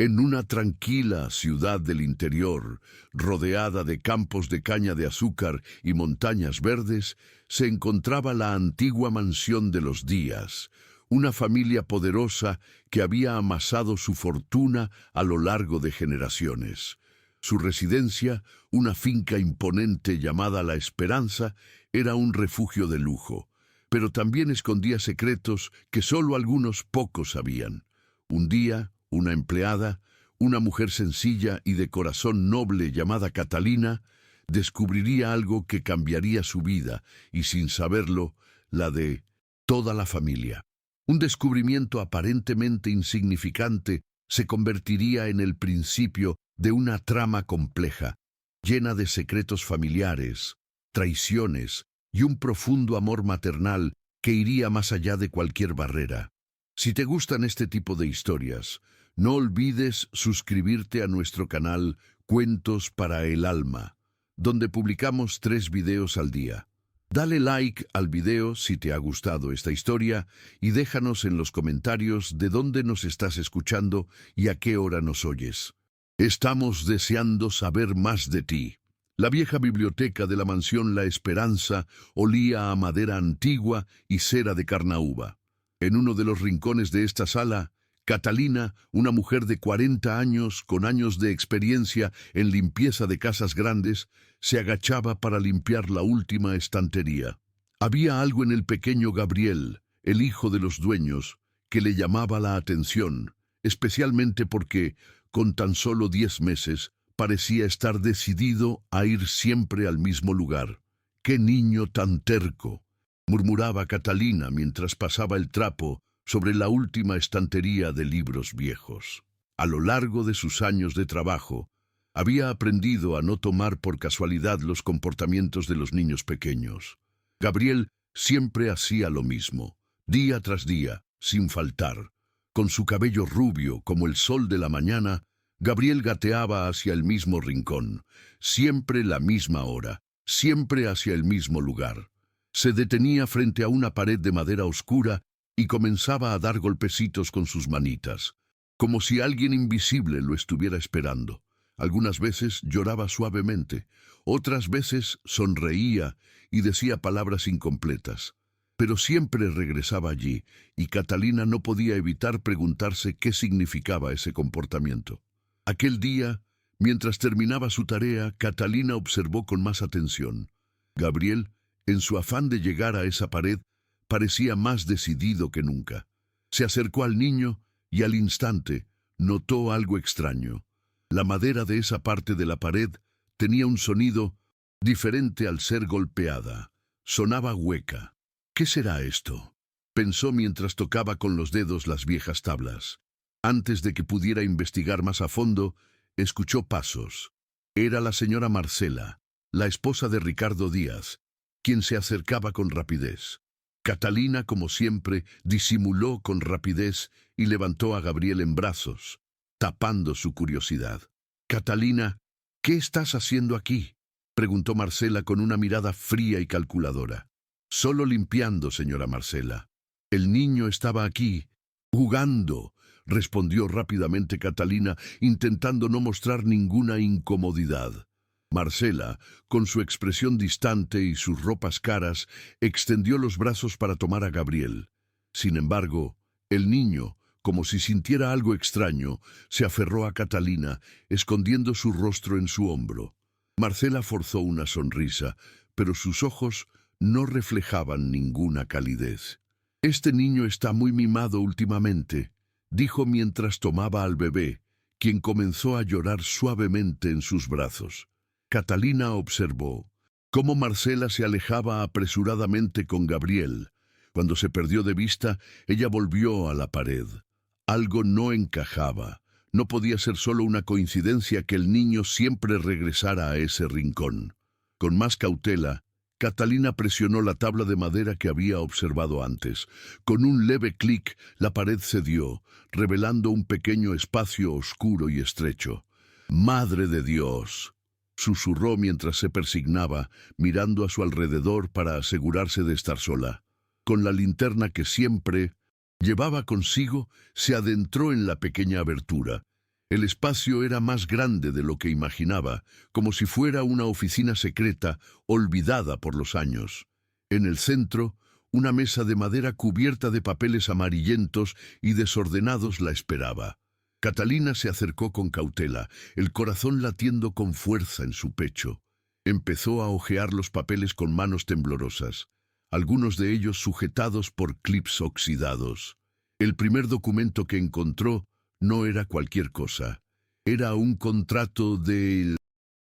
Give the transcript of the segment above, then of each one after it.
En una tranquila ciudad del interior, rodeada de campos de caña de azúcar y montañas verdes, se encontraba la antigua mansión de los Díaz, una familia poderosa que había amasado su fortuna a lo largo de generaciones. Su residencia, una finca imponente llamada La Esperanza, era un refugio de lujo, pero también escondía secretos que solo algunos pocos sabían. Un día, una empleada, una mujer sencilla y de corazón noble llamada Catalina, descubriría algo que cambiaría su vida y, sin saberlo, la de toda la familia. Un descubrimiento aparentemente insignificante se convertiría en el principio de una trama compleja, llena de secretos familiares, traiciones y un profundo amor maternal que iría más allá de cualquier barrera. Si te gustan este tipo de historias, no olvides suscribirte a nuestro canal Cuentos para el Alma, donde publicamos 3 videos al día. Dale like al video si te ha gustado esta historia y déjanos en los comentarios de dónde nos estás escuchando y a qué hora nos oyes. Estamos deseando saber más de ti. La vieja biblioteca de la mansión La Esperanza olía a madera antigua y cera de carnaúba. En uno de los rincones de esta sala, Catalina, una mujer de 40 años con años de experiencia en limpieza de casas grandes, se agachaba para limpiar la última estantería. Había algo en el pequeño Gabriel, el hijo de los dueños, que le llamaba la atención, especialmente porque, con tan solo 10 meses, parecía estar decidido a ir siempre al mismo lugar. ¡Qué niño tan terco!, murmuraba Catalina mientras pasaba el trapo sobre la última estantería de libros viejos. A lo largo de sus años de trabajo, había aprendido a no tomar por casualidad los comportamientos de los niños pequeños. Gabriel siempre hacía lo mismo, día tras día, sin faltar. Con su cabello rubio como el sol de la mañana, Gabriel gateaba hacia el mismo rincón, siempre la misma hora, siempre hacia el mismo lugar. Se detenía frente a una pared de madera oscura y comenzaba a dar golpecitos con sus manitas, como si alguien invisible lo estuviera esperando. Algunas veces lloraba suavemente, otras veces sonreía y decía palabras incompletas. Pero siempre regresaba allí, y Catalina no podía evitar preguntarse qué significaba ese comportamiento. Aquel día, mientras terminaba su tarea, Catalina observó con más atención. Gabriel, en su afán de llegar a esa pared, parecía más decidido que nunca. Se acercó al niño y al instante notó algo extraño. La madera de esa parte de la pared tenía un sonido diferente al ser golpeada. Sonaba hueca. ¿Qué será esto?, pensó mientras tocaba con los dedos las viejas tablas. Antes de que pudiera investigar más a fondo, escuchó pasos. Era la señora Marcela, la esposa de Ricardo Díaz, quien se acercaba con rapidez. Catalina, como siempre, disimuló con rapidez y levantó a Gabriel en brazos, tapando su curiosidad. «Catalina, ¿qué estás haciendo aquí?», preguntó Marcela con una mirada fría y calculadora. «Solo limpiando, señora Marcela. El niño estaba aquí, jugando», respondió rápidamente Catalina, intentando no mostrar ninguna incomodidad. Marcela, con su expresión distante y sus ropas caras, extendió los brazos para tomar a Gabriel. Sin embargo, el niño, como si sintiera algo extraño, se aferró a Catalina, escondiendo su rostro en su hombro. Marcela forzó una sonrisa, pero sus ojos no reflejaban ninguna calidez. «Este niño está muy mimado últimamente», dijo mientras tomaba al bebé, quien comenzó a llorar suavemente en sus brazos. Catalina observó cómo Marcela se alejaba apresuradamente con Gabriel. Cuando se perdió de vista, ella volvió a la pared. Algo no encajaba. No podía ser solo una coincidencia que el niño siempre regresara a ese rincón. Con más cautela, Catalina presionó la tabla de madera que había observado antes. Con un leve clic, la pared cedió, revelando un pequeño espacio oscuro y estrecho. «¡Madre de Dios!», susurró mientras se persignaba, mirando a su alrededor para asegurarse de estar sola. Con la linterna que siempre llevaba consigo, se adentró en la pequeña abertura. El espacio era más grande de lo que imaginaba, como si fuera una oficina secreta olvidada por los años. En el centro, una mesa de madera cubierta de papeles amarillentos y desordenados la esperaba. Catalina se acercó con cautela, el corazón latiendo con fuerza en su pecho. Empezó a hojear los papeles con manos temblorosas, algunos de ellos sujetados por clips oxidados. El primer documento que encontró no era cualquier cosa. Era un contrato de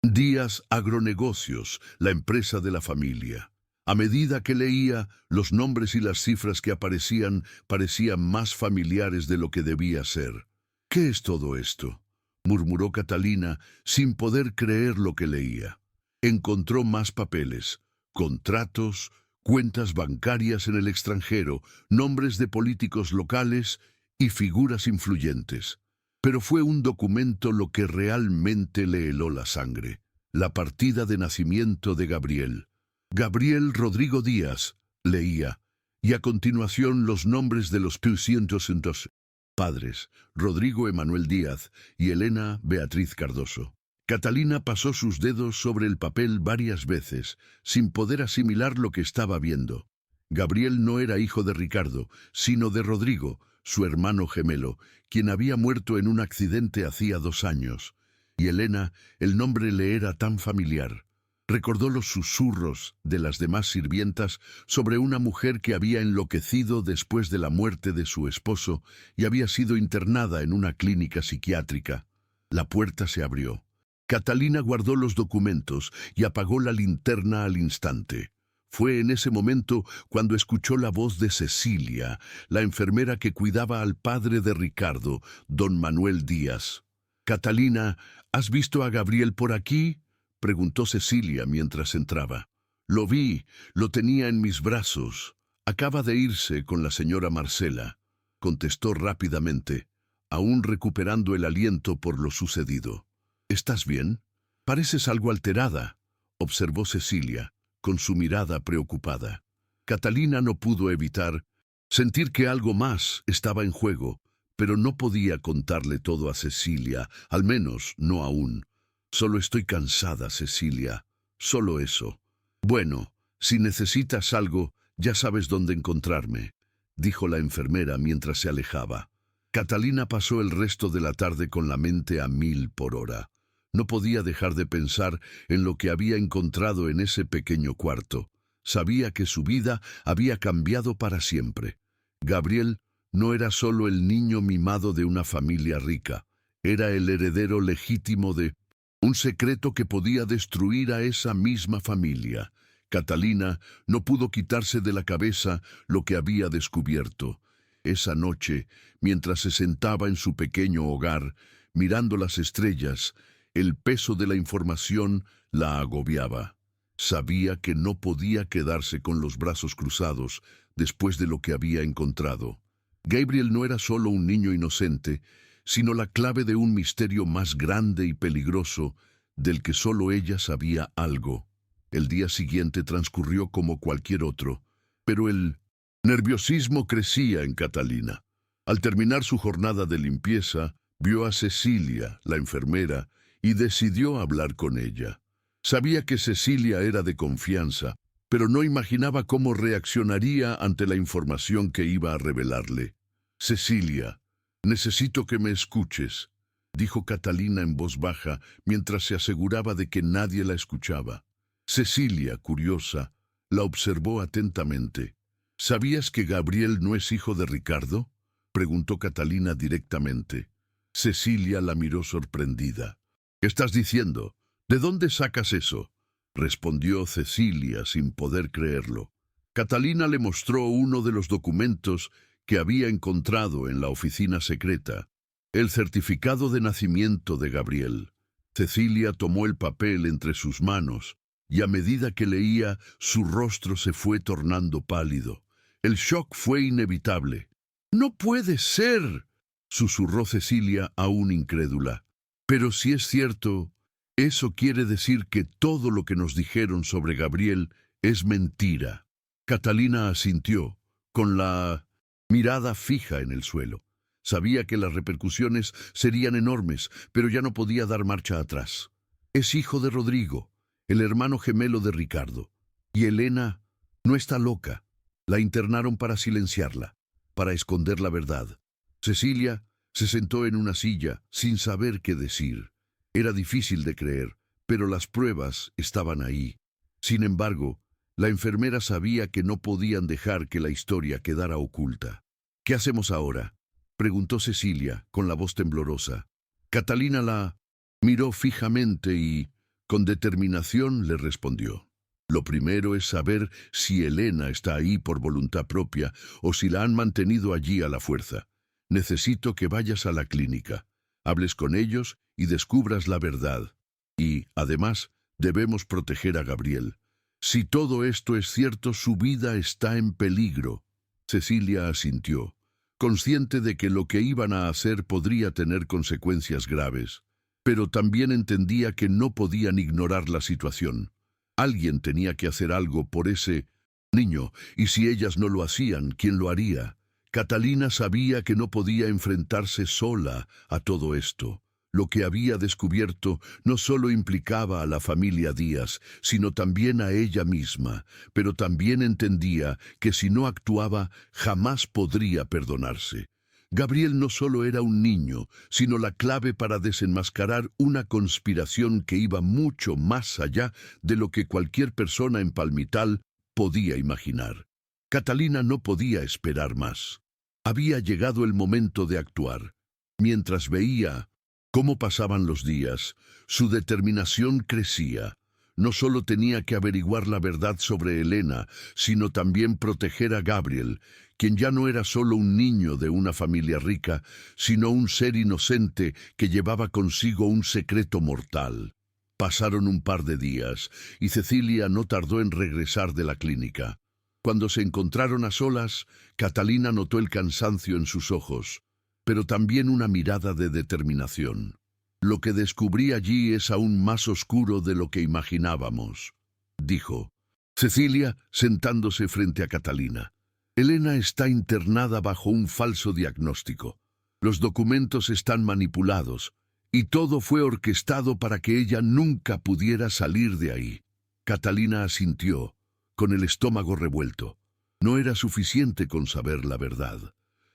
Díaz Agronegocios, la empresa de la familia. A medida que leía, los nombres y las cifras que aparecían parecían más familiares de lo que debía ser. «¿Qué es todo esto?», murmuró Catalina, sin poder creer lo que leía. Encontró más papeles, contratos, cuentas bancarias en el extranjero, nombres de políticos locales y figuras influyentes. Pero fue un documento lo que realmente le heló la sangre: la partida de nacimiento de Gabriel. Gabriel Rodrigo Díaz, leía, y a continuación los nombres de los 202 padres, Rodrigo Emanuel Díaz y Elena Beatriz Cardoso. Catalina pasó sus dedos sobre el papel varias veces, sin poder asimilar lo que estaba viendo. Gabriel no era hijo de Ricardo, sino de Rodrigo, su hermano gemelo, quien había muerto en un accidente hacía 2 años. Y Elena, el nombre le era tan familiar. Recordó los susurros de las demás sirvientas sobre una mujer que había enloquecido después de la muerte de su esposo y había sido internada en una clínica psiquiátrica. La puerta se abrió. Catalina guardó los documentos y apagó la linterna al instante. Fue en ese momento cuando escuchó la voz de Cecilia, la enfermera que cuidaba al padre de Ricardo, don Manuel Díaz. «Catalina, ¿has visto a Gabriel por aquí?», preguntó Cecilia mientras entraba. «Lo vi, lo tenía en mis brazos. Acaba de irse con la señora Marcela», contestó rápidamente, aún recuperando el aliento por lo sucedido. «¿Estás bien? Pareces algo alterada», observó Cecilia, con su mirada preocupada. Catalina no pudo evitar sentir que algo más estaba en juego, pero no podía contarle todo a Cecilia, al menos no aún. «Solo estoy cansada, Cecilia, solo eso». «Bueno, si necesitas algo, ya sabes dónde encontrarme», dijo la enfermera mientras se alejaba. Catalina pasó el resto de la tarde con la mente a 1000 por hora. No podía dejar de pensar en lo que había encontrado en ese pequeño cuarto. Sabía que su vida había cambiado para siempre. Gabriel no era solo el niño mimado de una familia rica, era el heredero legítimo de un secreto que podía destruir a esa misma familia. Catalina no pudo quitarse de la cabeza lo que había descubierto. Esa noche, mientras se sentaba en su pequeño hogar, mirando las estrellas, el peso de la información la agobiaba. Sabía que no podía quedarse con los brazos cruzados después de lo que había encontrado. Gabriel no era solo un niño inocente, sino la clave de un misterio más grande y peligroso del que solo ella sabía algo. El día siguiente transcurrió como cualquier otro, pero el nerviosismo crecía en Catalina. Al terminar su jornada de limpieza, vio a Cecilia, la enfermera, y decidió hablar con ella. Sabía que Cecilia era de confianza, pero no imaginaba cómo reaccionaría ante la información que iba a revelarle. «Cecilia, necesito que me escuches», dijo Catalina en voz baja mientras se aseguraba de que nadie la escuchaba. Cecilia, curiosa, la observó atentamente. «¿Sabías que Gabriel no es hijo de Ricardo?», preguntó Catalina directamente. Cecilia la miró sorprendida. «¿Qué estás diciendo? ¿De dónde sacas eso?», respondió Cecilia sin poder creerlo. Catalina le mostró uno de los documentos que había encontrado en la oficina secreta, el certificado de nacimiento de Gabriel. Cecilia tomó el papel entre sus manos y a medida que leía, su rostro se fue tornando pálido. El shock fue inevitable. «¡No puede ser!», susurró Cecilia aún incrédula. «Pero si es cierto, eso quiere decir que todo lo que nos dijeron sobre Gabriel es mentira». Catalina asintió, con la mirada fija en el suelo. Sabía que las repercusiones serían enormes, pero ya no podía dar marcha atrás. Es hijo de Rodrigo, el hermano gemelo de Ricardo. Y Elena no está loca. La internaron para silenciarla, para esconder la verdad. Cecilia se sentó en una silla sin saber qué decir. Era difícil de creer, pero las pruebas estaban ahí. Sin embargo, la enfermera sabía que no podían dejar que la historia quedara oculta. «¿Qué hacemos ahora?», preguntó Cecilia, con la voz temblorosa. Catalina la miró fijamente y, con determinación, le respondió. «Lo primero es saber si Elena está ahí por voluntad propia o si la han mantenido allí a la fuerza. Necesito que vayas a la clínica, hables con ellos y descubras la verdad. Y, además, debemos proteger a Gabriel. Si todo esto es cierto, su vida está en peligro». Cecilia asintió, consciente de que lo que iban a hacer podría tener consecuencias graves, pero también entendía que no podían ignorar la situación. Alguien tenía que hacer algo por ese niño, y si ellas no lo hacían, ¿quién lo haría? Catalina sabía que no podía enfrentarse sola a todo esto. Lo que había descubierto no solo implicaba a la familia Díaz, sino también a ella misma, pero también entendía que si no actuaba, jamás podría perdonarse. Gabriel no solo era un niño, sino la clave para desenmascarar una conspiración que iba mucho más allá de lo que cualquier persona en Palmital podía imaginar. Catalina no podía esperar más. Había llegado el momento de actuar. Mientras veía cómo pasaban los días, su determinación crecía. No solo tenía que averiguar la verdad sobre Elena, sino también proteger a Gabriel, quien ya no era solo un niño de una familia rica, sino un ser inocente que llevaba consigo un secreto mortal. Pasaron un par de días, y Cecilia no tardó en regresar de la clínica. Cuando se encontraron a solas, Catalina notó el cansancio en sus ojos, pero también una mirada de determinación. «Lo que descubrí allí es aún más oscuro de lo que imaginábamos», dijo Cecilia, sentándose frente a Catalina. «Elena está internada bajo un falso diagnóstico. Los documentos están manipulados, y todo fue orquestado para que ella nunca pudiera salir de ahí». Catalina asintió, con el estómago revuelto. No era suficiente con saber la verdad.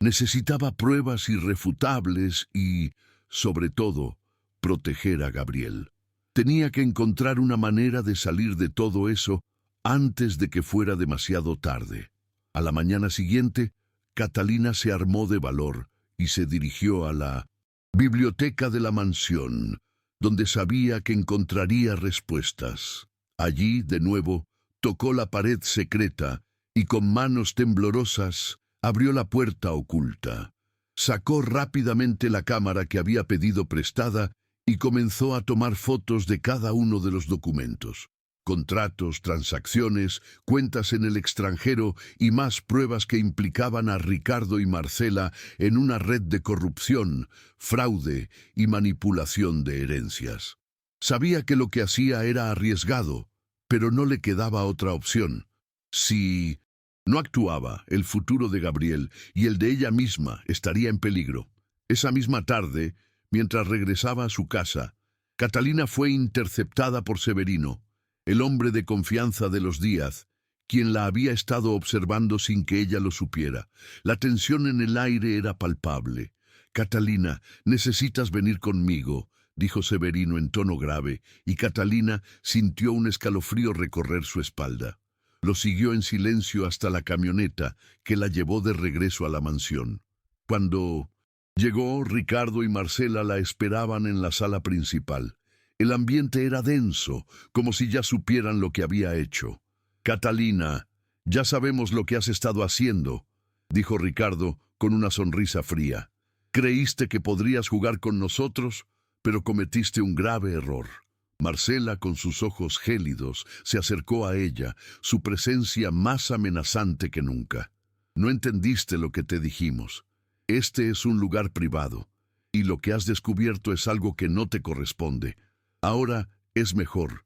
Necesitaba pruebas irrefutables y, sobre todo, proteger a Gabriel. Tenía que encontrar una manera de salir de todo eso antes de que fuera demasiado tarde. A la mañana siguiente, Catalina se armó de valor y se dirigió a la biblioteca de la mansión, donde sabía que encontraría respuestas. Allí, de nuevo, tocó la pared secreta y con manos temblorosas abrió la puerta oculta. Sacó rápidamente la cámara que había pedido prestada y comenzó a tomar fotos de cada uno de los documentos. Contratos, transacciones, cuentas en el extranjero y más pruebas que implicaban a Ricardo y Marcela en una red de corrupción, fraude y manipulación de herencias. Sabía que lo que hacía era arriesgado, pero no le quedaba otra opción. Si no actuaba, el futuro de Gabriel y el de ella misma estaría en peligro. Esa misma tarde, mientras regresaba a su casa, Catalina fue interceptada por Severino, el hombre de confianza de los Díaz, quien la había estado observando sin que ella lo supiera. La tensión en el aire era palpable. «Catalina, necesitas venir conmigo», dijo Severino en tono grave, y Catalina sintió un escalofrío recorrer su espalda. Lo siguió en silencio hasta la camioneta que la llevó de regreso a la mansión. Cuando llegó, Ricardo y Marcela la esperaban en la sala principal. El ambiente era denso, como si ya supieran lo que había hecho. «Catalina, ya sabemos lo que has estado haciendo», dijo Ricardo con una sonrisa fría. «Creíste que podrías jugar con nosotros, pero cometiste un grave error». Marcela, con sus ojos gélidos, se acercó a ella, su presencia más amenazante que nunca. «No entendiste lo que te dijimos. Este es un lugar privado, y lo que has descubierto es algo que no te corresponde. Ahora es mejor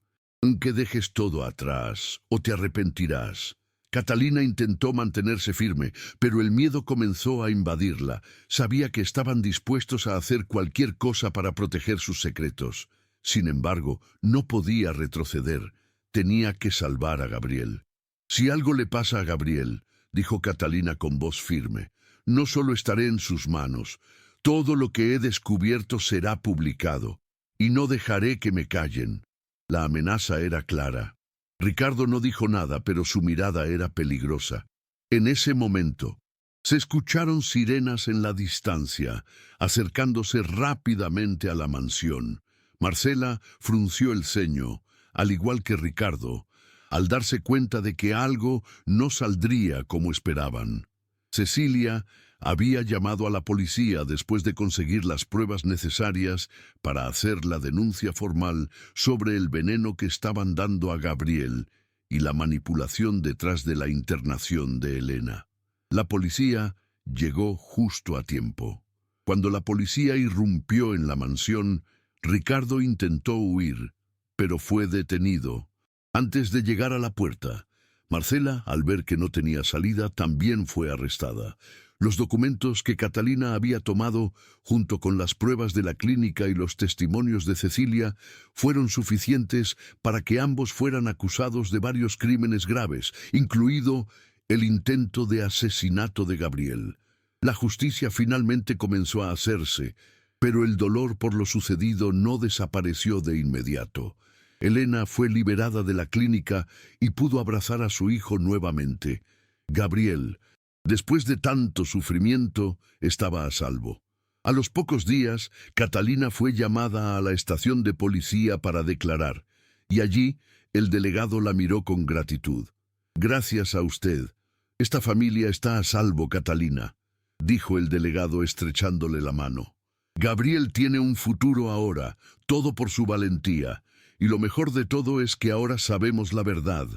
que dejes todo atrás, o te arrepentirás». Catalina intentó mantenerse firme, pero el miedo comenzó a invadirla. Sabía que estaban dispuestos a hacer cualquier cosa para proteger sus secretos. Sin embargo, no podía retroceder. Tenía que salvar a Gabriel. «Si algo le pasa a Gabriel», dijo Catalina con voz firme, «no solo estaré en sus manos. Todo lo que he descubierto será publicado. Y no dejaré que me callen». La amenaza era clara. Ricardo no dijo nada, pero su mirada era peligrosa. En ese momento, se escucharon sirenas en la distancia, acercándose rápidamente a la mansión. Marcela frunció el ceño, al igual que Ricardo, al darse cuenta de que algo no saldría como esperaban. Cecilia había llamado a la policía después de conseguir las pruebas necesarias para hacer la denuncia formal sobre el veneno que estaban dando a Gabriel y la manipulación detrás de la internación de Elena. La policía llegó justo a tiempo. Cuando la policía irrumpió en la mansión, Ricardo intentó huir, pero fue detenido. Antes de llegar a la puerta, Marcela, al ver que no tenía salida, también fue arrestada. Los documentos que Catalina había tomado, junto con las pruebas de la clínica y los testimonios de Cecilia, fueron suficientes para que ambos fueran acusados de varios crímenes graves, incluido el intento de asesinato de Gabriel. La justicia finalmente comenzó a hacerse, pero el dolor por lo sucedido no desapareció de inmediato. Elena fue liberada de la clínica y pudo abrazar a su hijo nuevamente. Gabriel, después de tanto sufrimiento, estaba a salvo. A los pocos días, Catalina fue llamada a la estación de policía para declarar, y allí el delegado la miró con gratitud. «Gracias a usted. Esta familia está a salvo, Catalina», dijo el delegado estrechándole la mano. «Gabriel tiene un futuro ahora, todo por su valentía. Y lo mejor de todo es que ahora sabemos la verdad.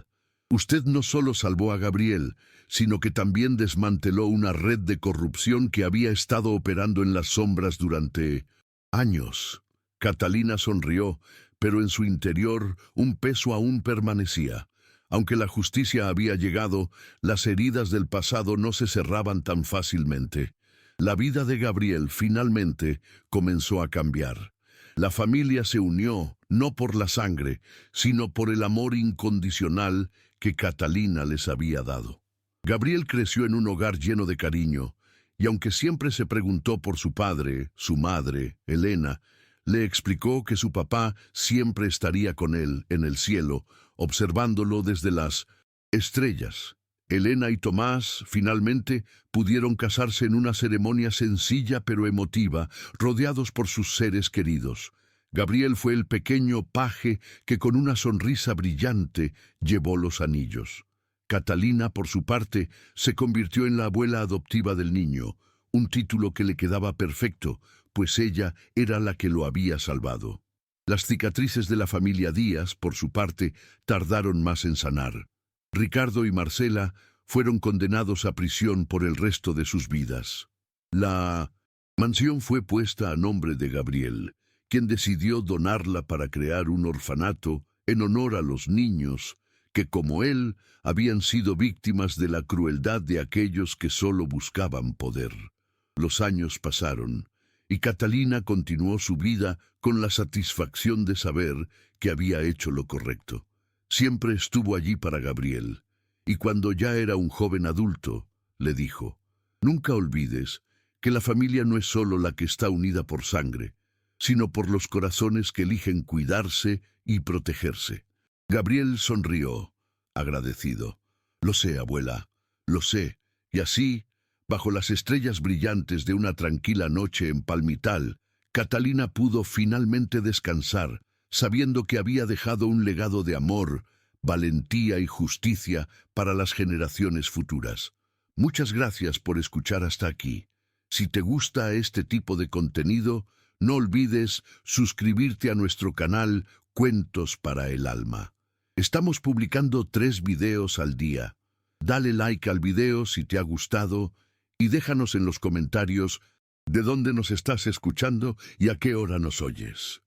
Usted no solo salvó a Gabriel, sino que también desmanteló una red de corrupción que había estado operando en las sombras durante años». Catalina sonrió, pero en su interior un peso aún permanecía. Aunque la justicia había llegado, las heridas del pasado no se cerraban tan fácilmente. La vida de Gabriel finalmente comenzó a cambiar. La familia se unió, no por la sangre, sino por el amor incondicional que Catalina les había dado. Gabriel creció en un hogar lleno de cariño, y aunque siempre se preguntó por su padre, su madre, Elena, le explicó que su papá siempre estaría con él en el cielo, observándolo desde las estrellas. Elena y Tomás finalmente pudieron casarse en una ceremonia sencilla pero emotiva, rodeados por sus seres queridos. Gabriel fue el pequeño paje que con una sonrisa brillante llevó los anillos. Catalina, por su parte, se convirtió en la abuela adoptiva del niño, un título que le quedaba perfecto, pues ella era la que lo había salvado. Las cicatrices de la familia Díaz, por su parte, tardaron más en sanar. Ricardo y Marcela fueron condenados a prisión por el resto de sus vidas. La mansión fue puesta a nombre de Gabriel, quien decidió donarla para crear un orfanato en honor a los niños que, como él, habían sido víctimas de la crueldad de aquellos que solo buscaban poder. Los años pasaron, y Catalina continuó su vida con la satisfacción de saber que había hecho lo correcto. Siempre estuvo allí para Gabriel, y cuando ya era un joven adulto, le dijo: «Nunca olvides que la familia no es solo la que está unida por sangre, sino por los corazones que eligen cuidarse y protegerse». Gabriel sonrió, agradecido. «Lo sé, abuela, lo sé», y así, bajo las estrellas brillantes de una tranquila noche en Palmital, Catalina pudo finalmente descansar, sabiendo que había dejado un legado de amor, valentía y justicia para las generaciones futuras. Muchas gracias por escuchar hasta aquí. Si te gusta este tipo de contenido, no olvides suscribirte a nuestro canal Cuentos para el Alma. Estamos publicando 3 videos al día. Dale like al video si te ha gustado y déjanos en los comentarios de dónde nos estás escuchando y a qué hora nos oyes.